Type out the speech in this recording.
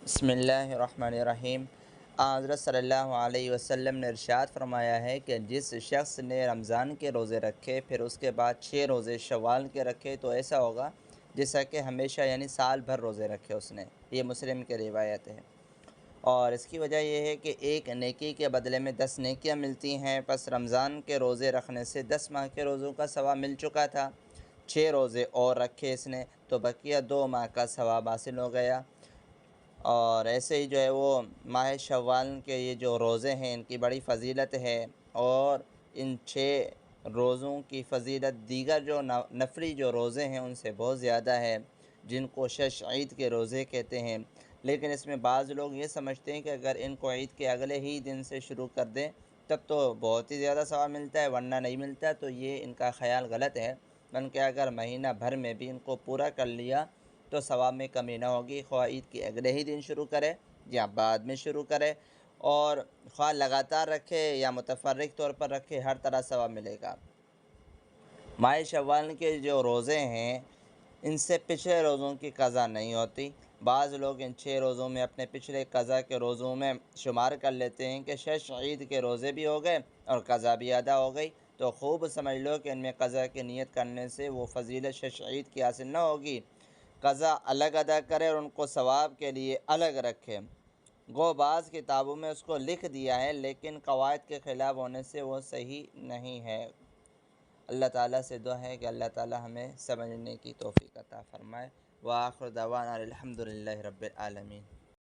بسم اللہ الرحمن الرحیم۔ حضرت صلی اللہ علیہ وسلم نے ارشاد فرمایا ہے کہ جس شخص نے رمضان کے روزے رکھے پھر اس کے بعد 6 روزے شوال کے رکھے تو ایسا ہوگا جیسا کہ ہمیشہ یعنی سال بھر روزے رکھے اس نے۔ یہ مسلم کی روایت ہے، اور اس کی وجہ یہ ہے کہ ایک نیکی کے بدلے میں 10 نیکیاں ملتی ہیں۔ پس رمضان کے روزے رکھنے سے 10 ماہ کے روزوں کا ثواب مل چکا تھا، 6 روزے اور رکھے اس نے تو بقیہ 2 ماہ کا ثواب حاصل ہو گیا۔ اور ایسے ہی جو ہے وہ ماہ شوال کے یہ جو روزے ہیں ان کی بڑی فضیلت ہے، اور ان 6 روزوں کی فضیلت دیگر جو نفلی جو روزے ہیں ان سے بہت زیادہ ہے، جن کو شش عید کے روزے کہتے ہیں۔ لیکن اس میں بعض لوگ یہ سمجھتے ہیں کہ اگر ان کو عید کے اگلے ہی دن سے شروع کر دیں تب تو بہت ہی زیادہ ثواب ملتا ہے، ورنہ نہیں ملتا، تو یہ ان کا خیال غلط ہے۔ بلکہ اگر مہینہ بھر میں بھی ان کو پورا کر لیا تو ثواب میں کمی نہ ہوگی، خواہ عید کے اگلے ہی دن شروع کرے یا بعد میں شروع کرے، اور خواہ لگاتار رکھے یا متفرق طور پر رکھے، ہر طرح ثواب ملے گا۔ ماہ شوال کے جو روزے ہیں ان سے پچھلے روزوں کی قضا نہیں ہوتی۔ بعض لوگ ان 6 روزوں میں اپنے پچھلے قضا کے روزوں میں شمار کر لیتے ہیں کہ شش عید کے روزے بھی ہو گئے اور قضا بھی ادا ہو گئی، تو خوب سمجھ لو کہ ان میں قضا کی نیت کرنے سے وہ فضیلت شش عید کی حاصل نہ ہوگی۔ قضا الگ ادا کرے اور ان کو ثواب کے لیے الگ رکھے۔ گو بعض کتابوں میں اس کو لکھ دیا ہے، لیکن قواعد کے خلاف ہونے سے وہ صحیح نہیں ہے۔ اللہ تعالیٰ سے دعا ہے کہ اللہ تعالیٰ ہمیں سمجھنے کی توفیق عطا فرمائے۔ وآخر دعوانا الحمدللہ رب العالمین۔